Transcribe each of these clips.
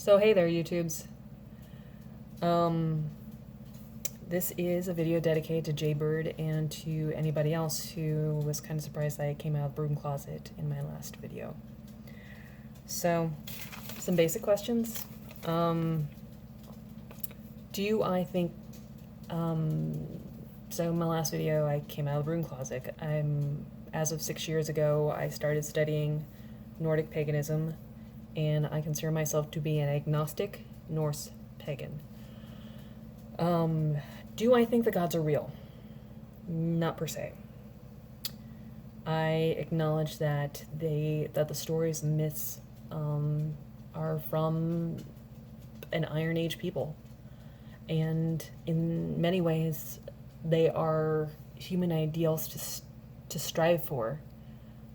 So hey there, YouTubes. This is a video dedicated to Jaybird and to anybody else who was kind of surprised that I came out of the broom closet in my last video. So, some basic questions. Do I think, so in my last video I came out of the broom closet. As of 6 years ago, I started studying Nordic paganism, and I consider myself to be an agnostic Norse pagan. Do I think the gods are real? Not per se. I acknowledge that the stories and myths are from an Iron Age people, and in many ways they are human ideals to strive for.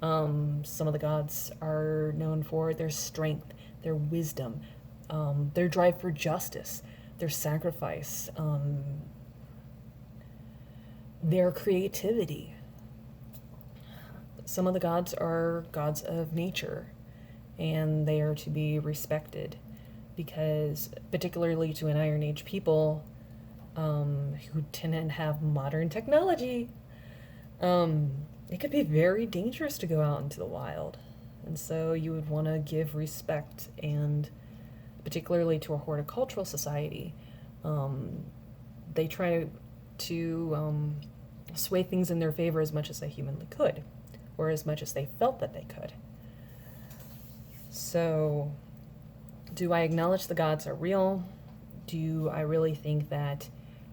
Some of the gods are known for their strength, their wisdom, their drive for justice, their sacrifice, their creativity. Some of the gods are gods of nature, and they are to be respected because, particularly to an Iron Age people who tend to have modern technology, it could be very dangerous to go out into the wild. And so you would want to give respect, and particularly to a horticultural society, they try to sway things in their favor as much as they humanly could, or as much as they felt that they could. So, do I acknowledge the gods are real? Do I really think that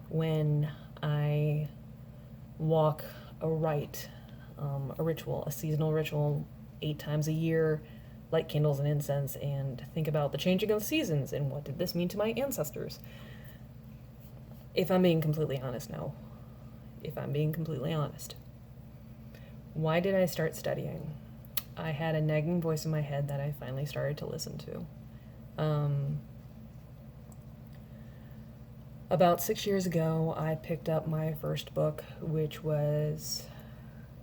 when I walk a rite, a ritual, a seasonal ritual 8 times a year, light candles and incense, and think about the changing of the seasons and what did this mean to my ancestors? If I'm being completely honest now, if I'm being completely honest, why did I start studying? I had a nagging voice in my head that I finally started to listen to. About 6 years ago, I picked up my first book, which was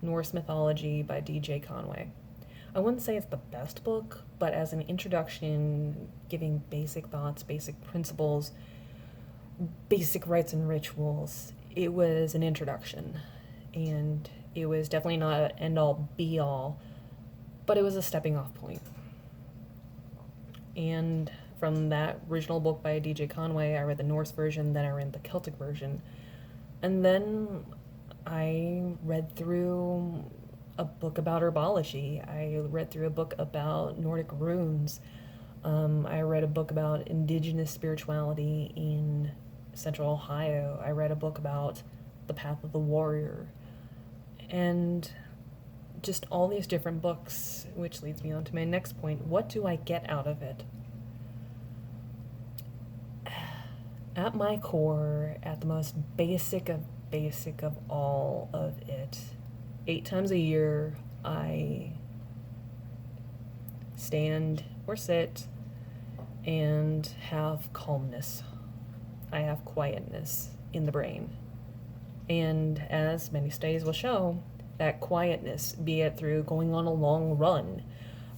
Norse Mythology by D.J. Conway. I wouldn't say it's the best book, but as an introduction, giving basic thoughts, basic principles, basic rites and rituals, it was an introduction. And it was definitely not an end-all, be-all, but it was a stepping off point. And from that original book by D.J. Conway, I read the Norse version, then I read the Celtic version, and then I read through a book about herbology. I read through a book about Nordic runes. I read a book about indigenous spirituality in Central Ohio. I read a book about the path of the warrior. And just all these different books, which leads me on to my next point. What do I get out of it? At my core, at the most basic of all of it, 8 times a year, I stand or sit and have calmness. I have quietness in the brain. And as many studies will show, that quietness, be it through going on a long run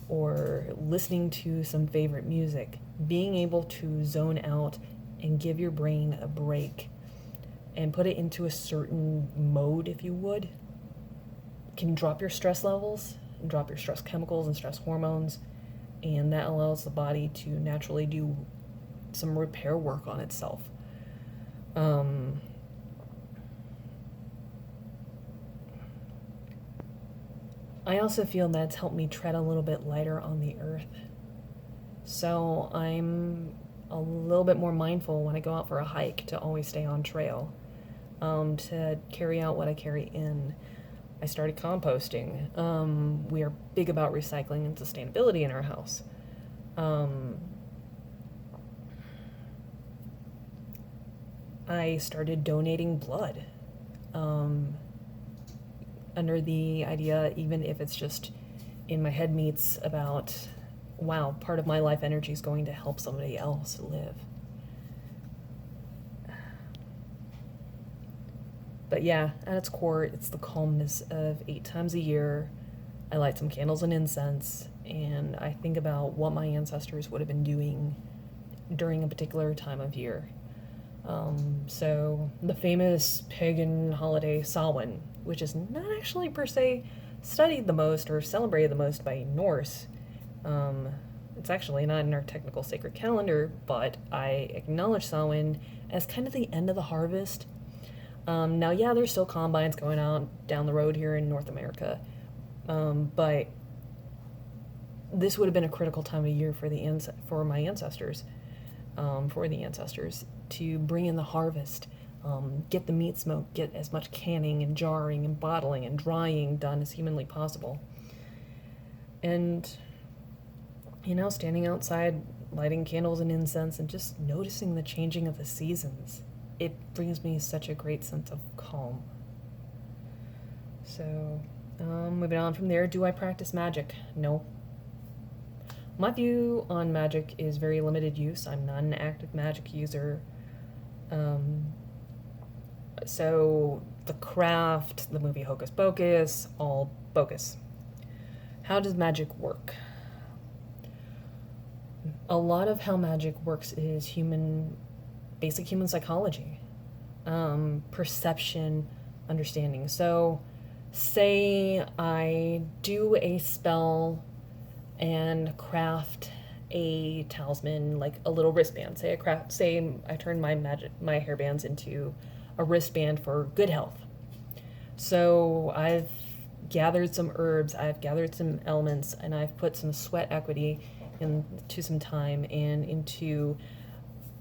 or listening to some favorite music, being able to zone out and give your brain a break and put it into a certain mode, if you would, can drop your stress levels, drop your stress chemicals and stress hormones, and that allows the body to naturally do some repair work on itself. I also feel that it's helped me tread a little bit lighter on the earth. So I'm a little bit more mindful when I go out for a hike to always stay on trail, to carry out what I carry in. I started composting. We are big about recycling and sustainability in our house. I started donating blood, under the idea, even if it's just in my head meets about, wow, part of my life energy is going to help somebody else live. But yeah, at its core, it's the calmness of 8 times a year. I light some candles and incense, and I think about what my ancestors would have been doing during a particular time of year. So the famous pagan holiday Samhain, which is not actually per se studied the most or celebrated the most by Norse. It's actually not in our technical sacred calendar, but I acknowledge Samhain as kind of the end of the harvest. Now, yeah, there's still combines going on down the road here in North America, but this would have been a critical time of year for my ancestors, for the ancestors, to bring in the harvest, get the meat smoked, get as much canning and jarring and bottling and drying done as humanly possible. And, standing outside, lighting candles and incense, and just noticing the changing of the seasons, it brings me such a great sense of calm. So, moving on from there, do I practice magic? No. My view on magic is very limited use. I'm not an active magic user. So The Craft, the movie Hocus Pocus, all bogus. How does magic work? A lot of how magic works is basic human psychology, perception, understanding. So say I do a spell and craft a talisman, like a little wristband. Say I turn my hairbands into a wristband for good health. So I've gathered some herbs, I've gathered some elements, and I've put some sweat equity into some time and into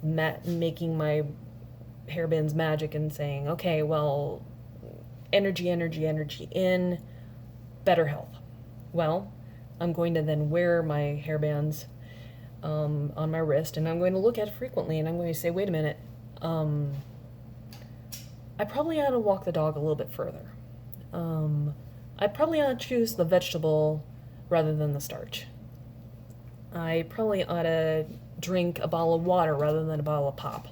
making my hairbands magic and saying, okay, well, energy in, better health. Well, I'm going to then wear my hairbands on my wrist, and I'm going to look at it frequently, and I'm going to say, wait a minute, I probably ought to walk the dog a little bit further. I probably ought to choose the vegetable rather than the starch. I probably ought to drink a bottle of water rather than a bottle of pop.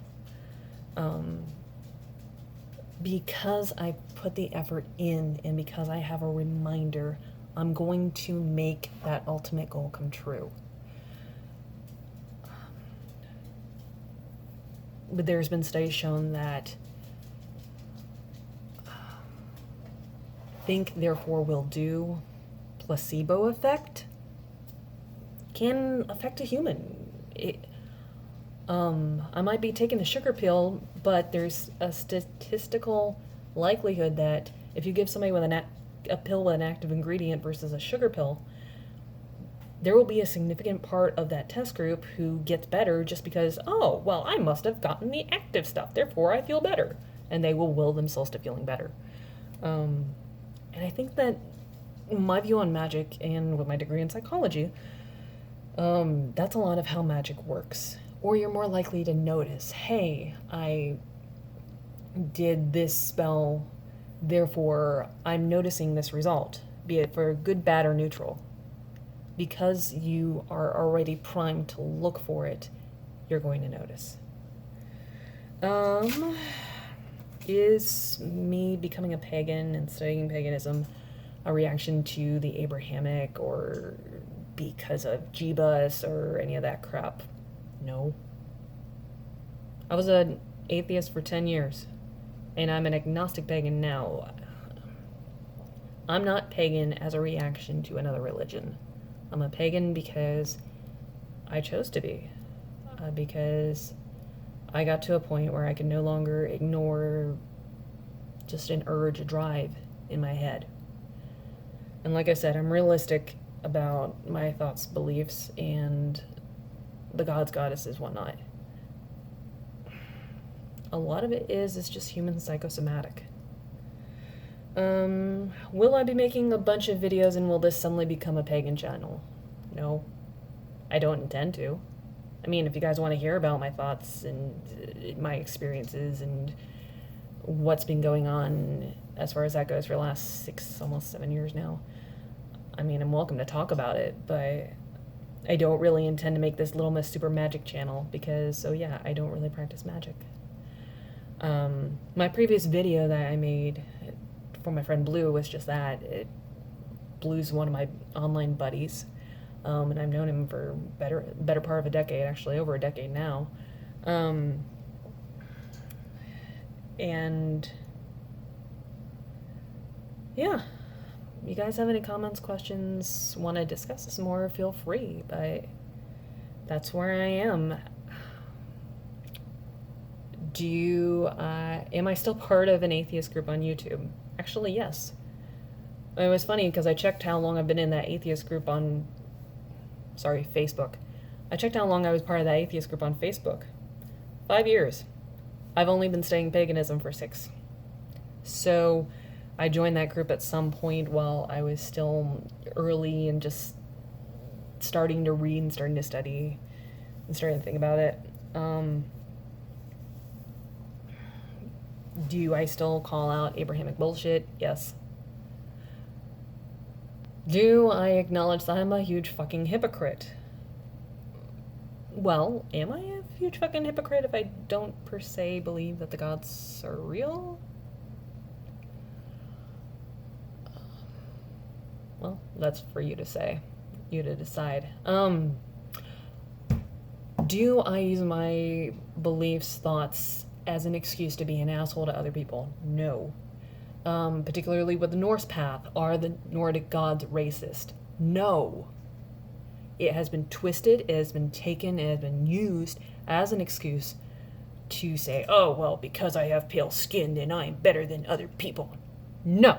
Because I put the effort in and because I have a reminder, I'm going to make that ultimate goal come true. But there's been studies shown that think, therefore will do placebo effect can affect a human. I might be taking a sugar pill, but there's a statistical likelihood that if you give somebody with a pill with an active ingredient versus a sugar pill, there will be a significant part of that test group who gets better just because, oh, well, I must have gotten the active stuff, therefore I feel better. And they will will themselves to feeling better. And I think that my view on magic, and with my degree in psychology, that's a lot of how magic works. Or you're more likely to notice, hey, I did this spell, therefore I'm noticing this result, be it for good, bad, or neutral. Because you are already primed to look for it, you're going to notice. Is me becoming a pagan and studying paganism a reaction to the Abrahamic or because of Jeebus or any of that crap? No. I was an atheist for 10 years, and I'm an agnostic pagan now. I'm not pagan as a reaction to another religion. I'm a pagan because I chose to be. Because I got to a point where I could no longer ignore just an urge, a drive in my head. And like I said, I'm realistic about my thoughts, beliefs, and the gods, goddesses, whatnot. A lot of it is just human psychosomatic. Will I be making a bunch of videos and will this suddenly become a pagan channel? No, I don't intend to. I mean, if you guys want to hear about my thoughts and my experiences and what's been going on as far as that goes for the last 6, almost 7 years now, I mean, I'm welcome to talk about it, but I don't really intend to make this Little Miss Super Magic channel because, oh yeah, I don't really practice magic. My previous video that I made for my friend Blue was just that. Blue's one of my online buddies. And I've known him for better part of a decade, actually, over a decade now. And yeah, you guys have any comments, questions, want to discuss this more, feel free, but that's where I am. Am I still part of an atheist group on YouTube? Actually, yes. It was funny because I checked how long I've been in that atheist group on, Facebook. I checked how long I was part of that atheist group on Facebook. 5 years. I've only been studying paganism for 6. So I joined that group at some point while I was still early and just starting to read and starting to study and starting to think about it. Do I still call out Abrahamic bullshit? Yes. Do I acknowledge that I'm a huge fucking hypocrite? Well, am I a huge fucking hypocrite if I don't per se believe that the gods are real? Well, that's for you to say. You to decide. Do I use my beliefs, thoughts as an excuse to be an asshole to other people? No. Particularly with the Norse path. Are the Nordic gods racist? No. It has been twisted, it has been taken, it has been used as an excuse to say, oh, well, because I have pale skin, then I'm better than other people. No.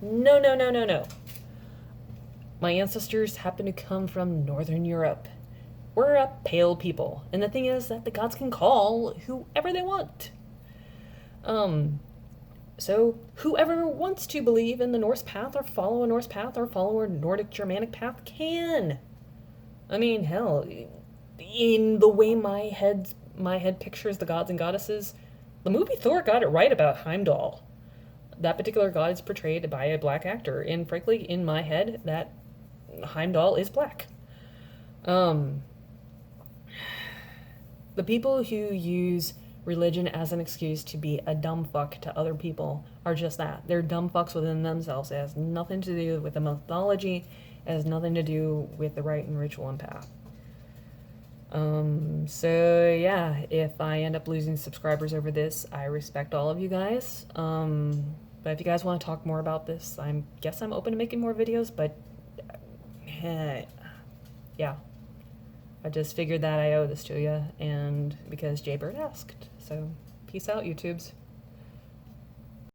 No, no, no, no, no. My ancestors happen to come from Northern Europe. We're a pale people. And the thing is that the gods can call whoever they want. So whoever wants to believe in the Norse path or follow a Norse path or follow a Nordic Germanic path can. I mean, hell, in the way my head pictures the gods and goddesses, the movie Thor got it right about Heimdall. That particular god is portrayed by a black actor, and frankly, in my head, that Heimdall is black. The people who use religion as an excuse to be a dumb fuck to other people are just that. They're dumb fucks within themselves. It has nothing to do with the mythology. It has nothing to do with the rite and ritual and path. So yeah, if I end up losing subscribers over this, I respect all of you guys. But if you guys want to talk more about this, I guess I'm open to making more videos, but yeah. I just figured that I owe this to you, and because Jaybird asked. So peace out, YouTubes.